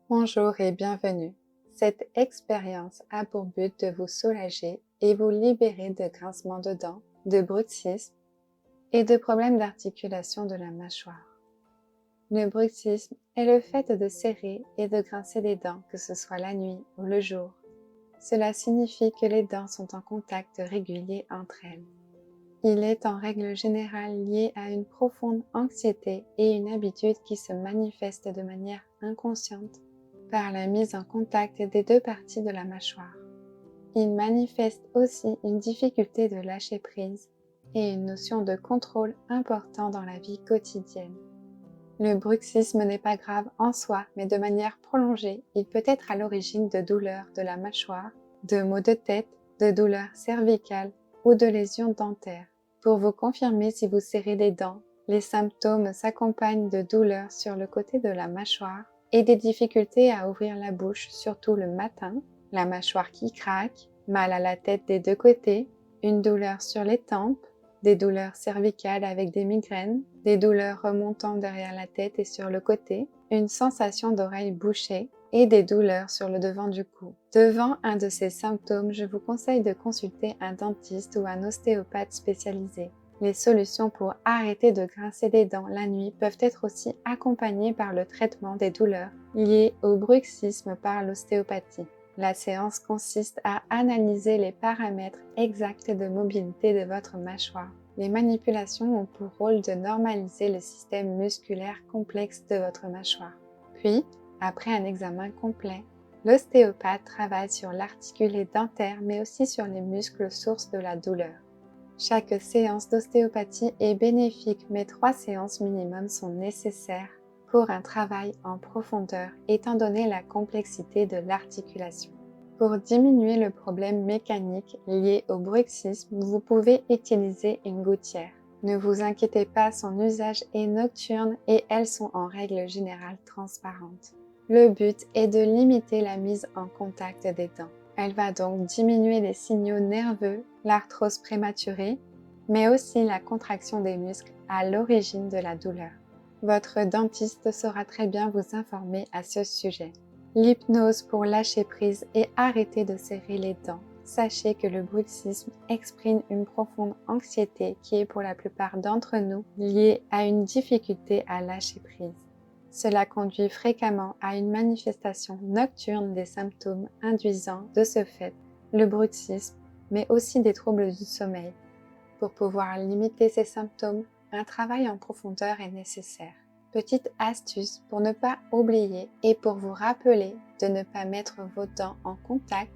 Bonjour et bienvenue. Cette expérience a pour but de vous soulager et vous libérer de grincements de dents, de bruxisme et de problèmes d'articulation de la mâchoire. Le bruxisme est le fait de serrer et de grincer les dents, que ce soit la nuit ou le jour. Cela signifie que les dents sont en contact régulier entre elles. Il est en règle générale lié à une profonde anxiété et une habitude qui se manifeste de manière inconsciente par la mise en contact des deux parties de la mâchoire. Il manifeste aussi une difficulté de lâcher prise et une notion de contrôle important dans la vie quotidienne. Le bruxisme n'est pas grave en soi, mais de manière prolongée, il peut être à l'origine de douleurs de la mâchoire, de maux de tête, de douleurs cervicales ou de lésions dentaires. Pour vous confirmer si vous serrez les dents, les symptômes s'accompagnent de douleurs sur le côté de la mâchoire et des difficultés à ouvrir la bouche, surtout le matin, la mâchoire qui craque, mal à la tête des deux côtés, une douleur sur les tempes, des douleurs cervicales avec des migraines, des douleurs remontant derrière la tête et sur le côté, une sensation d'oreille bouchée et des douleurs sur le devant du cou. Devant un de ces symptômes, je vous conseille de consulter un dentiste ou un ostéopathe spécialisé. Les solutions pour arrêter de grincer les dents la nuit peuvent être aussi accompagnées par le traitement des douleurs liées au bruxisme par l'ostéopathie. La séance consiste à analyser les paramètres exacts de mobilité de votre mâchoire. Les manipulations ont pour rôle de normaliser le système musculaire complexe de votre mâchoire. Puis, après un examen complet, l'ostéopathe travaille sur l'articulé dentaire mais aussi sur les muscles sources de la douleur. Chaque séance d'ostéopathie est bénéfique, mais 3 séances minimum sont nécessaires pour un travail en profondeur, étant donné la complexité de l'articulation. Pour diminuer le problème mécanique lié au bruxisme, vous pouvez utiliser une gouttière. Ne vous inquiétez pas, son usage est nocturne et elles sont en règle générale transparentes. Le but est de limiter la mise en contact des dents. Elle va donc diminuer les signaux nerveux, l'arthrose prématurée, mais aussi la contraction des muscles à l'origine de la douleur. Votre dentiste saura très bien vous informer à ce sujet. L'hypnose pour lâcher prise et arrêter de serrer les dents. Sachez que le bruxisme exprime une profonde anxiété qui est pour la plupart d'entre nous liée à une difficulté à lâcher prise. Cela conduit fréquemment à une manifestation nocturne des symptômes induisant de ce fait le bruxisme, mais aussi des troubles du sommeil. Pour pouvoir limiter ces symptômes, un travail en profondeur est nécessaire. Petite astuce pour ne pas oublier et pour vous rappeler de ne pas mettre vos dents en contact,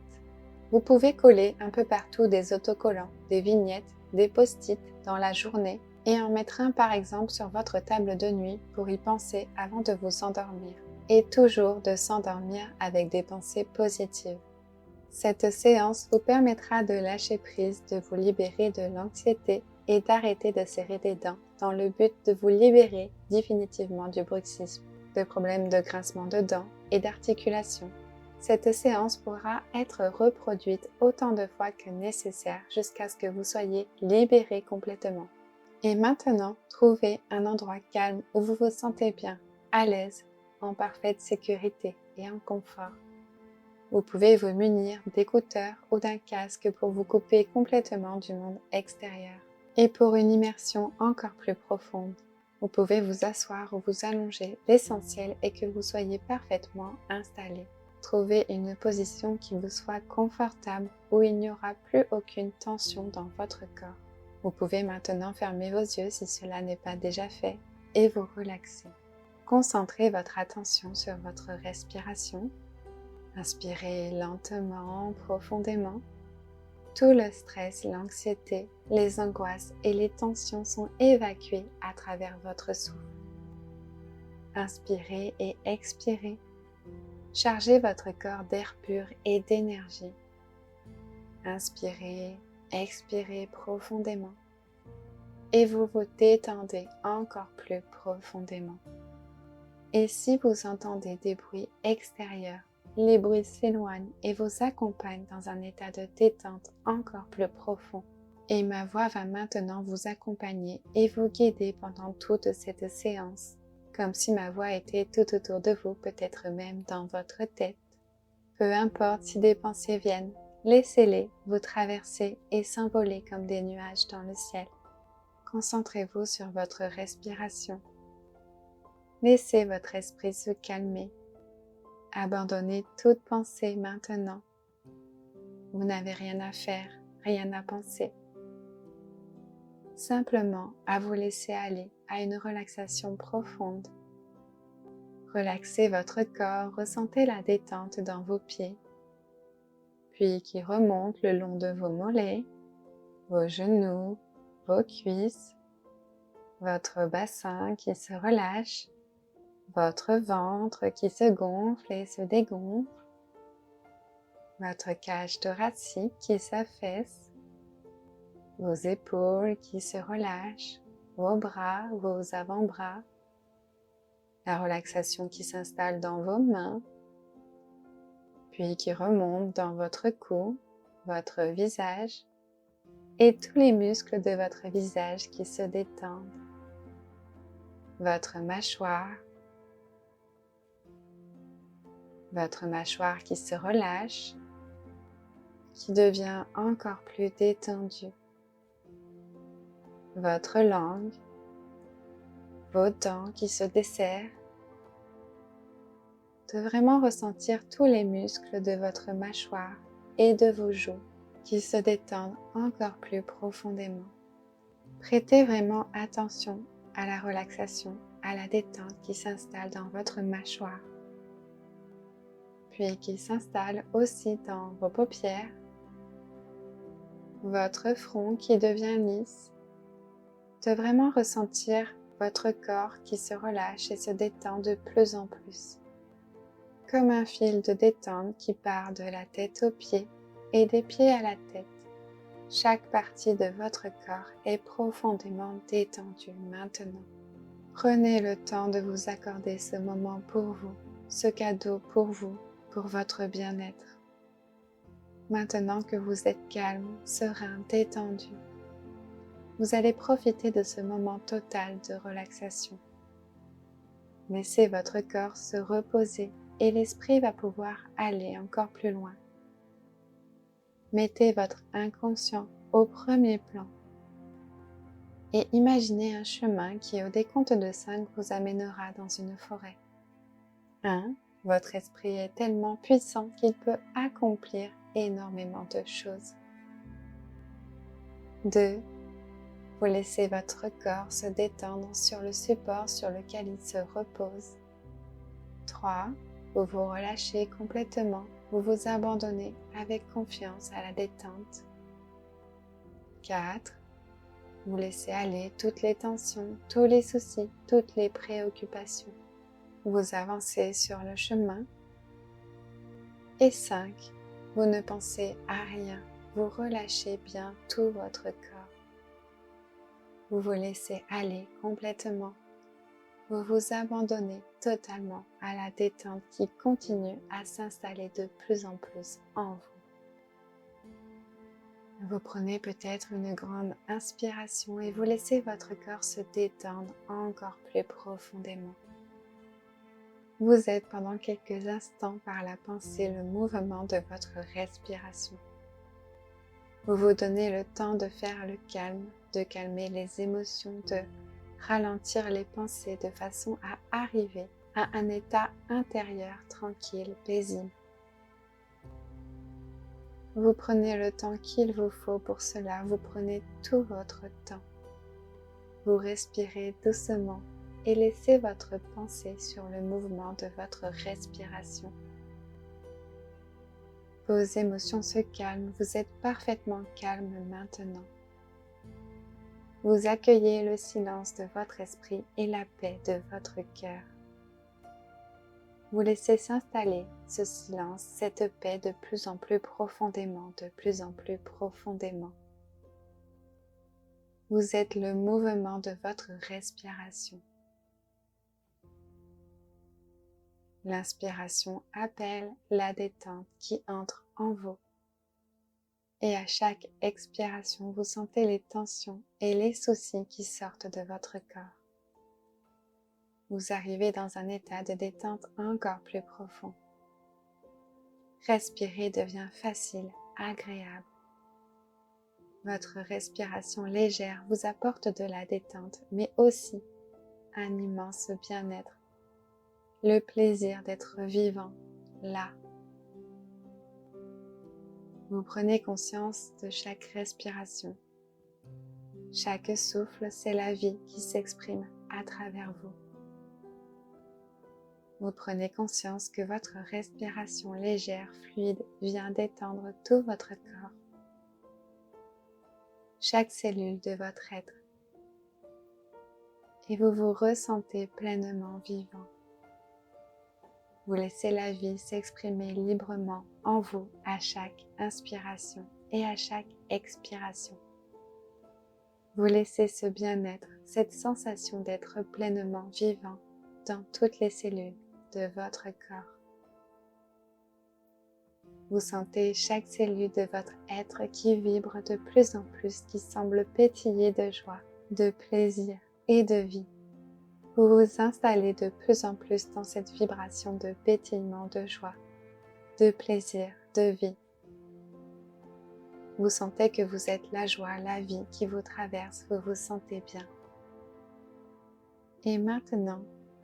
vous pouvez coller un peu partout des autocollants, des vignettes, des post-it dans la journée et en mettre un par exemple sur votre table de nuit pour y penser avant de vous endormir. Et toujours de s'endormir avec des pensées positives. Cette séance vous permettra de lâcher prise, de vous libérer de l'anxiété et d'arrêter de serrer des dents dans le but de vous libérer définitivement du bruxisme, de problèmes de grincement de dents et d'articulation. Cette séance pourra être reproduite autant de fois que nécessaire jusqu'à ce que vous soyez libéré complètement. Et maintenant, trouvez un endroit calme où vous vous sentez bien, à l'aise, en parfaite sécurité et en confort. Vous pouvez vous munir d'écouteurs ou d'un casque pour vous couper complètement du monde extérieur. Et pour une immersion encore plus profonde, vous pouvez vous asseoir ou vous allonger. L'essentiel est que vous soyez parfaitement installé. Trouvez une position qui vous soit confortable où il n'y aura plus aucune tension dans votre corps. Vous pouvez maintenant fermer vos yeux si cela n'est pas déjà fait et vous relaxer. Concentrez votre attention sur votre respiration. Inspirez lentement, profondément. Tout le stress, l'anxiété, les angoisses et les tensions sont évacuées à travers votre souffle. Inspirez et expirez. Chargez votre corps d'air pur et d'énergie. Inspirez, expirez profondément. Et vous vous détendez encore plus profondément. Et si vous entendez des bruits extérieurs, les bruits s'éloignent et vous accompagnent dans un état de détente encore plus profond. Et ma voix va maintenant vous accompagner et vous guider pendant toute cette séance, comme si ma voix était tout autour de vous, peut-être même dans votre tête. Peu importe si des pensées viennent, laissez-les vous traverser et s'envoler comme des nuages dans le ciel. Concentrez-vous sur votre respiration. Laissez votre esprit se calmer. Abandonnez toute pensée maintenant. Vous n'avez rien à faire, rien à penser. Simplement à vous laisser aller à une relaxation profonde. Relaxez votre corps, ressentez la détente dans vos pieds, puis qui remonte le long de vos mollets, vos genoux, vos cuisses, votre bassin qui se relâche, votre ventre qui se gonfle et se dégonfle, votre cage thoracique qui s'affaisse, vos épaules qui se relâchent, vos bras, vos avant-bras, la relaxation qui s'installe dans vos mains, puis qui remonte dans votre cou, votre visage et tous les muscles de votre visage qui se détendent, votre mâchoire qui se relâche, qui devient encore plus détendue, votre langue, vos dents qui se desserrent, de vraiment ressentir tous les muscles de votre mâchoire et de vos joues qui se détendent encore plus profondément. Prêtez vraiment attention à la relaxation, à la détente qui s'installe dans votre mâchoire, puis qui s'installe aussi dans vos paupières, votre front qui devient lisse, de vraiment ressentir votre corps qui se relâche et se détend de plus en plus, comme un fil de détente qui part de la tête aux pieds et des pieds à la tête. Chaque partie de votre corps est profondément détendue maintenant. Prenez le temps de vous accorder ce moment pour vous, ce cadeau pour vous, pour votre bien-être. Maintenant que vous êtes calme, serein, détendu, vous allez profiter de ce moment total de relaxation. Laissez votre corps se reposer et l'esprit va pouvoir aller encore plus loin. Mettez votre inconscient au premier plan et imaginez un chemin qui, au décompte de 5, vous amènera dans une forêt. 1. Votre esprit est tellement puissant qu'il peut accomplir énormément de choses. 2. Vous laissez votre corps se détendre sur le support sur lequel il se repose. 3. Vous vous relâchez complètement, vous vous abandonnez avec confiance à la détente. 4. Vous laissez aller toutes les tensions, tous les soucis, toutes les préoccupations. Vous avancez sur le chemin. Et 5. Vous ne pensez à rien, vous relâchez bien tout votre corps. Vous vous laissez aller complètement. Vous vous abandonnez totalement à la détente qui continue à s'installer de plus en plus en vous. Vous prenez peut-être une grande inspiration et vous laissez votre corps se détendre encore plus profondément. Vous êtes pendant quelques instants par la pensée le mouvement de votre respiration. Vous vous donnez le temps de faire le calme, de calmer les émotions, de ralentir les pensées de façon à arriver à un état intérieur tranquille, paisible. Vous prenez le temps qu'il vous faut pour cela, vous prenez tout votre temps. Vous respirez doucement et laissez votre pensée sur le mouvement de votre respiration. Vos émotions se calment, vous êtes parfaitement calme maintenant. Vous accueillez le silence de votre esprit et la paix de votre cœur. Vous laissez s'installer ce silence, cette paix de plus en plus profondément, de plus en plus profondément. Vous êtes le mouvement de votre respiration. L'inspiration appelle la détente qui entre en vous. Et à chaque expiration, vous sentez les tensions et les soucis qui sortent de votre corps. vous arrivez dans un état de détente encore plus profond. Respirer devient facile, agréable. Votre respiration légère vous apporte de la détente, mais aussi un immense bien-être, le plaisir d'être vivant, là. Vous prenez conscience de chaque respiration. Chaque souffle, c'est la vie qui s'exprime à travers vous. Vous prenez conscience que votre respiration légère, fluide, vient détendre tout votre corps. Chaque cellule de votre être. Et vous vous ressentez pleinement vivant. Vous laissez la vie s'exprimer librement en vous à chaque inspiration et à chaque expiration. Vous laissez ce bien-être, cette sensation d'être pleinement vivant dans toutes les cellules de votre corps. Vous sentez chaque cellule de votre être qui vibre de plus en plus, qui semble pétiller de joie, de plaisir et de vie. Vous vous installez de plus en plus dans cette vibration de pétillement, de joie, de plaisir, de vie. Vous sentez que vous êtes la joie, la vie qui vous traverse, vous vous sentez bien. Et maintenant,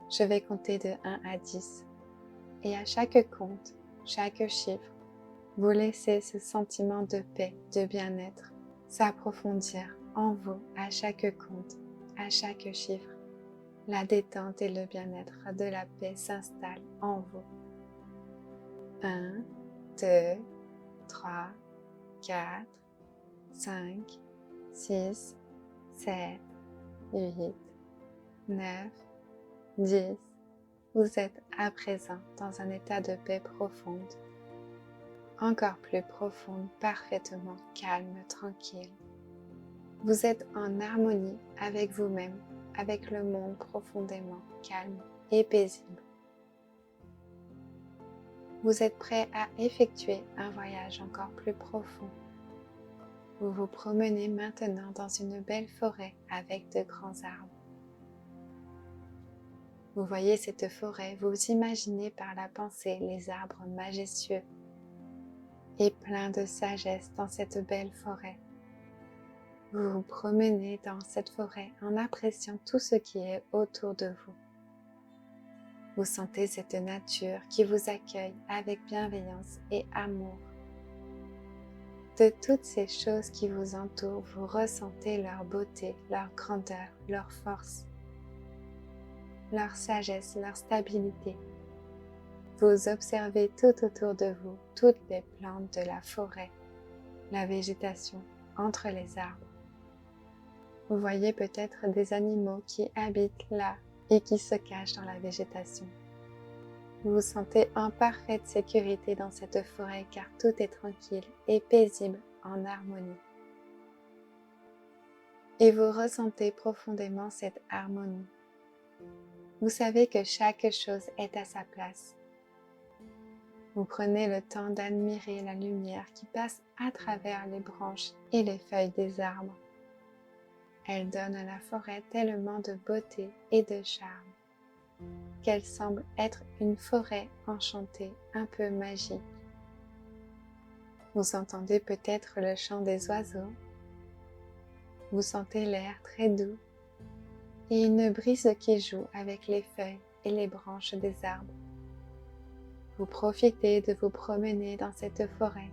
je vais compter de 1 à 10. Et à chaque compte, chaque chiffre, vous laissez ce sentiment de paix, de bien-être s'approfondir en vous à chaque compte, à chaque chiffre. La détente et le bien-être de la paix s'installent en vous. 1, 2, 3, 4, 5, 6, 7, 8, 9, 10. Vous êtes à présent dans un état de paix profonde, encore plus profonde, parfaitement calme, tranquille. Vous êtes en harmonie avec vous-même, avec le monde profondément calme et paisible. Vous êtes prêt à effectuer un voyage encore plus profond. Vous vous promenez maintenant dans une belle forêt avec de grands arbres. Vous voyez cette forêt, vous imaginez par la pensée les arbres majestueux et pleins de sagesse dans cette belle forêt. Vous vous promenez dans cette forêt en appréciant tout ce qui est autour de vous. Vous sentez cette nature qui vous accueille avec bienveillance et amour. De toutes ces choses qui vous entourent, vous ressentez leur beauté, leur grandeur, leur force, leur sagesse, leur stabilité. Vous observez tout autour de vous, toutes les plantes de la forêt, la végétation entre les arbres. Vous voyez peut-être des animaux qui habitent là et qui se cachent dans la végétation. Vous vous sentez en parfaite sécurité dans cette forêt car tout est tranquille et paisible en harmonie. Et vous ressentez profondément cette harmonie. Vous savez que chaque chose est à sa place. Vous prenez le temps d'admirer la lumière qui passe à travers les branches et les feuilles des arbres. Elle donne à la forêt tellement de beauté et de charme qu'elle semble être une forêt enchantée, un peu magique. Vous entendez peut-être le chant des oiseaux. Vous sentez l'air très doux et une brise qui joue avec les feuilles et les branches des arbres. Vous profitez de vous promener dans cette forêt.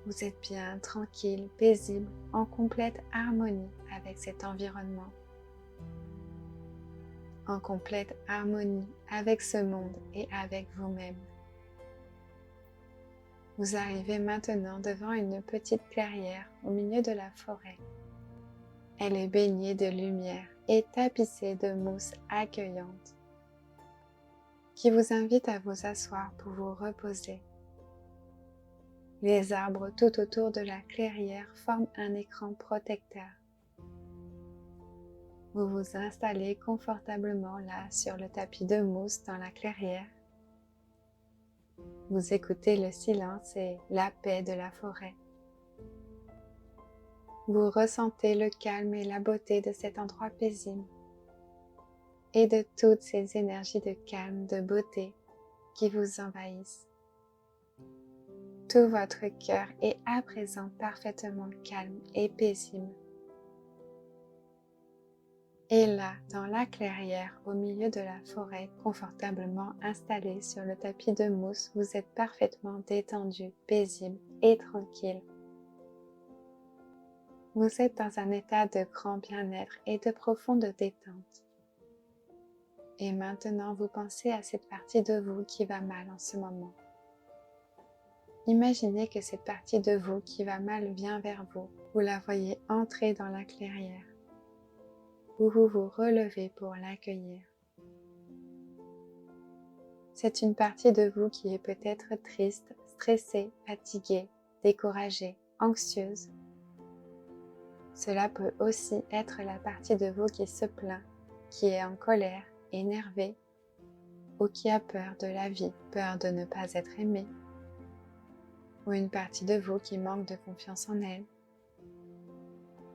Vous êtes bien tranquille, paisible, en complète harmonie avec cet environnement. En complète harmonie avec ce monde et avec vous-même. Vous arrivez maintenant devant une petite clairière au milieu de la forêt. Elle est baignée de lumière et tapissée de mousse accueillante qui vous invite à vous asseoir pour vous reposer. Les arbres tout autour de la clairière forment un écran protecteur. Vous vous installez confortablement là sur le tapis de mousse dans la clairière. Vous écoutez le silence et la paix de la forêt. Vous ressentez le calme et la beauté de cet endroit paisible. et de toutes ces énergies de calme, de beauté qui vous envahissent. Tout votre cœur est à présent parfaitement calme et paisible. Et là, dans la clairière, au milieu de la forêt, confortablement installé sur le tapis de mousse, vous êtes parfaitement détendu, paisible et tranquille. Vous êtes dans un état de grand bien-être et de profonde détente. Et maintenant, vous pensez à cette partie de vous qui va mal en ce moment. Imaginez que cette partie de vous qui va mal vient vers vous. Vous la voyez entrer dans la clairière, où vous vous relevez pour l'accueillir. C'est une partie de vous qui est peut-être triste, stressée, fatiguée, découragée, anxieuse. Cela peut aussi être la partie de vous qui se plaint, qui est en colère, énervée, ou qui a peur de la vie, peur de ne pas être aimée, ou une partie de vous qui manque de confiance en elle,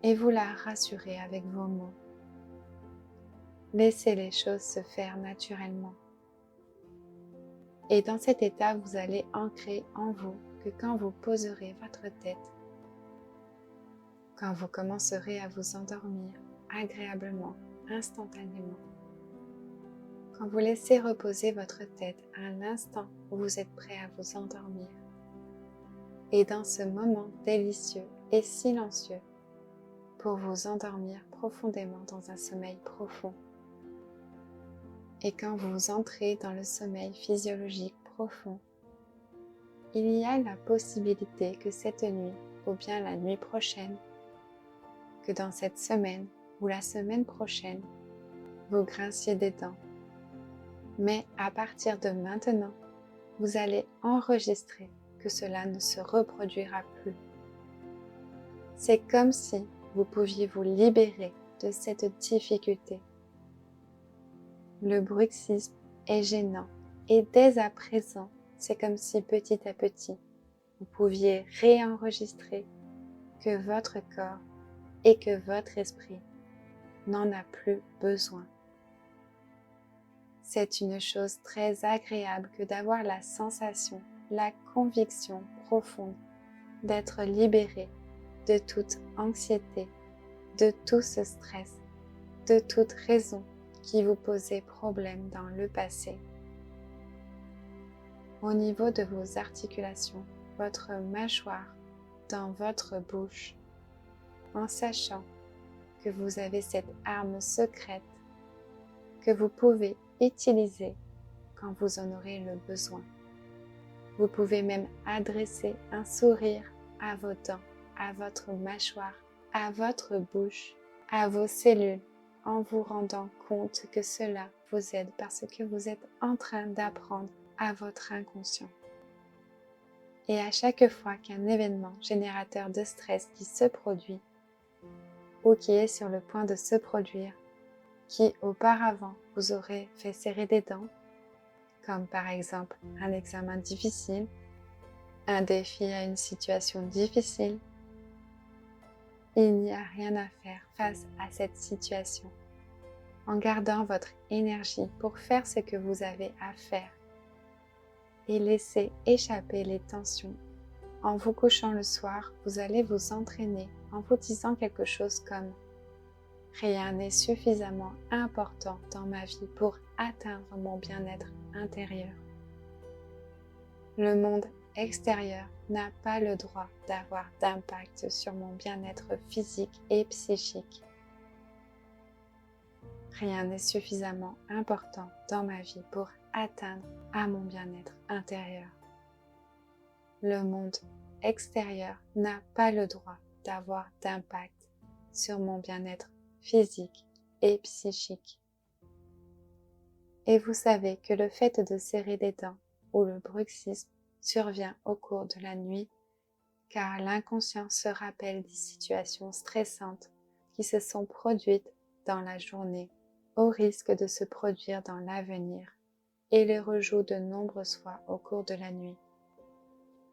et vous la rassurez avec vos mots. Laissez les choses se faire naturellement. Et dans cet état, vous allez ancrer en vous que quand vous poserez votre tête, quand vous commencerez à vous endormir agréablement, instantanément, quand vous laissez reposer votre tête à l'instant où vous êtes prêt à vous endormir, et dans ce moment délicieux et silencieux pour vous endormir profondément dans un sommeil profond, et quand vous entrez dans le sommeil physiologique profond, il y a la possibilité que cette nuit, ou bien la nuit prochaine, que dans cette semaine ou la semaine prochaine, vous grinciez des dents. Mais à partir de maintenant, vous allez enregistrer que cela ne se reproduira plus. C'est comme si vous pouviez vous libérer de cette difficulté. Le bruxisme est gênant et dès à présent, c'est comme si petit à petit, vous pouviez réenregistrer que votre corps et que votre esprit n'en a plus besoin. C'est une chose très agréable que d'avoir la sensation, la conviction profonde d'être libéré de toute anxiété, de tout ce stress, de toute raison qui vous posait problème dans le passé. Au niveau de vos articulations, votre mâchoire, dans votre bouche, en sachant que vous avez cette arme secrète que vous pouvez utiliser quand vous en aurez le besoin. Vous pouvez même adresser un sourire à vos dents, à votre mâchoire, à votre bouche, à vos cellules, en vous rendant compte que cela vous aide parce que vous êtes en train d'apprendre à votre inconscient. Et à chaque fois qu'un événement générateur de stress qui se produit ou qui est sur le point de se produire, qui auparavant vous aurait fait serrer des dents, comme par exemple un examen difficile, un défi à une situation difficile, il n'y a rien à faire face à cette situation. En gardant votre énergie pour faire ce que vous avez à faire et laisser échapper les tensions. En vous couchant le soir, vous allez vous entraîner en vous disant quelque chose comme « Rien n'est suffisamment important dans ma vie pour atteindre mon bien-être intérieur. Le monde extérieur n'a pas le droit d'avoir d'impact sur mon bien-être physique et psychique. Rien n'est suffisamment important dans ma vie pour atteindre à mon bien-être intérieur. Le monde extérieur n'a pas le droit d'avoir d'impact sur mon bien-être physique et psychique. Et vous savez que le fait de serrer les dents ou le bruxisme survient au cours de la nuit car l'inconscient se rappelle des situations stressantes qui se sont produites dans la journée au risque de se produire dans l'avenir et les rejoue de nombreuses fois au cours de la nuit.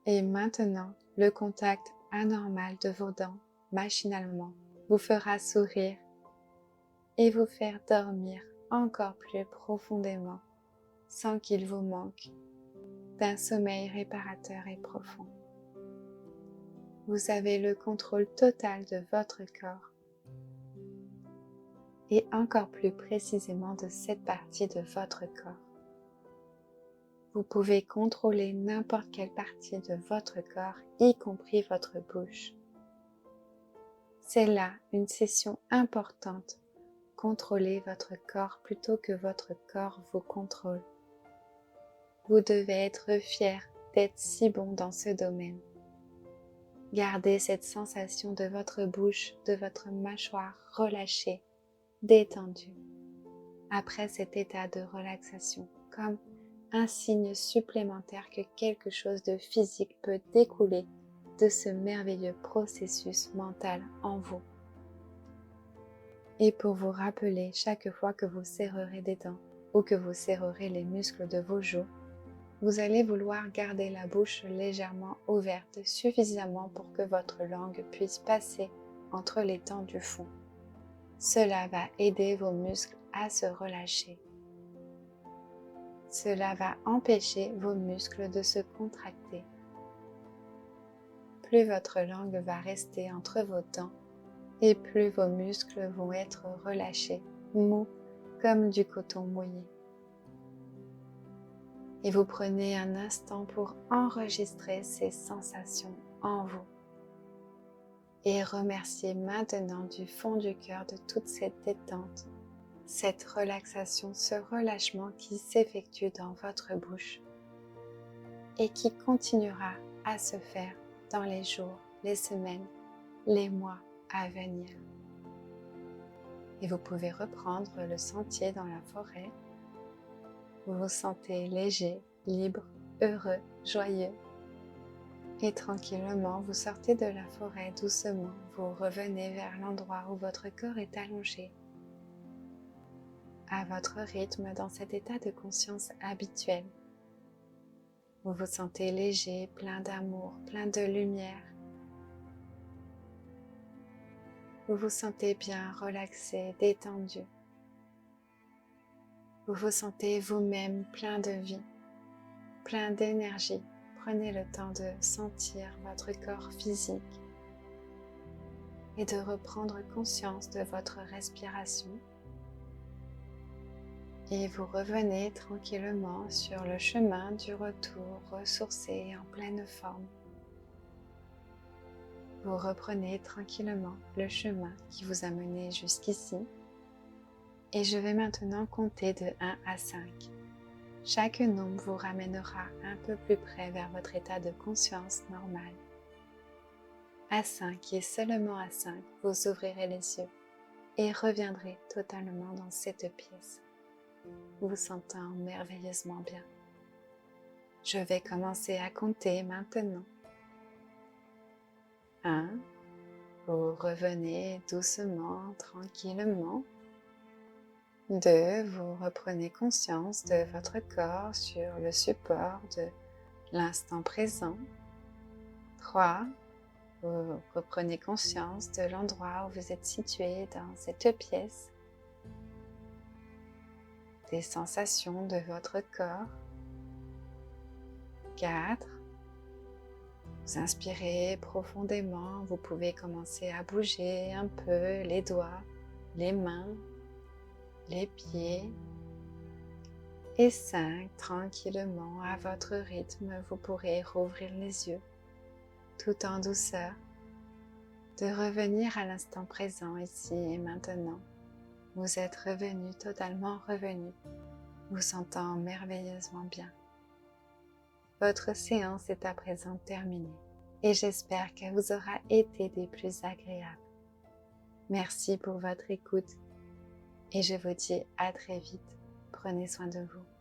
Et maintenant, le contact anormal de vos dents, machinalement, vous fera sourire et vous faire dormir encore plus profondément sans qu'il vous manque d'un sommeil réparateur et profond. Vous avez le contrôle total de votre corps et encore plus précisément de cette partie de votre corps. Vous pouvez contrôler n'importe quelle partie de votre corps, y compris votre bouche. C'est là une session importante. Contrôlez votre corps plutôt que votre corps vous contrôle. Vous devez être fier d'être si bon dans ce domaine. Gardez cette sensation de votre bouche, de votre mâchoire relâchée, détendue. Après cet état de relaxation, comme un signe supplémentaire que quelque chose de physique peut découler de ce merveilleux processus mental en vous. Et pour vous rappeler chaque fois que vous serrerez des dents ou que vous serrerez les muscles de vos joues, vous allez vouloir garder la bouche légèrement ouverte suffisamment pour que votre langue puisse passer entre les dents du fond. Cela va aider vos muscles à se relâcher. Cela va empêcher vos muscles de se contracter. Plus votre langue va rester entre vos dents et plus vos muscles vont être relâchés, mous comme du coton mouillé. Et vous prenez un instant pour enregistrer ces sensations en vous et remerciez maintenant du fond du cœur de toute cette détente, cette relaxation, ce relâchement qui s'effectue dans votre bouche et qui continuera à se faire dans les jours, les semaines, les mois à venir. Et vous pouvez reprendre le sentier dans la forêt. Vous vous sentez léger, libre, heureux, joyeux. Et tranquillement, vous sortez de la forêt doucement. Vous revenez vers l'endroit où votre corps est allongé. À votre rythme, dans cet état de conscience habituel. Vous vous sentez léger, plein d'amour, plein de lumière. Vous vous sentez bien relaxé, détendu. Vous vous sentez vous-même plein de vie, plein d'énergie. Prenez le temps de sentir votre corps physique et de reprendre conscience de votre respiration. Et vous revenez tranquillement sur le chemin du retour, ressourcé en pleine forme. Vous reprenez tranquillement le chemin qui vous a mené jusqu'ici. Et je vais maintenant compter de 1 à 5. Chaque nombre vous ramènera un peu plus près vers votre état de conscience normal. À 5 et seulement à 5, vous ouvrirez les yeux et reviendrez totalement dans cette pièce, vous sentant merveilleusement bien. Je vais commencer à compter maintenant. 1, vous revenez doucement, tranquillement. 2, vous reprenez conscience de votre corps sur le support de l'instant présent. 3, vous reprenez conscience de l'endroit où vous êtes situé dans cette pièce, des sensations de votre corps. 4, vous inspirez profondément, vous pouvez commencer à bouger un peu les doigts, les mains, les pieds. Et 5, tranquillement, à votre rythme, vous pourrez rouvrir les yeux, tout en douceur, de revenir à l'instant présent, ici et maintenant. Vous êtes revenu, totalement revenu, vous sentant merveilleusement bien. Votre séance est à présent terminée et j'espère qu'elle vous aura été des plus agréables. Merci pour votre écoute et je vous dis à très vite. Prenez soin de vous.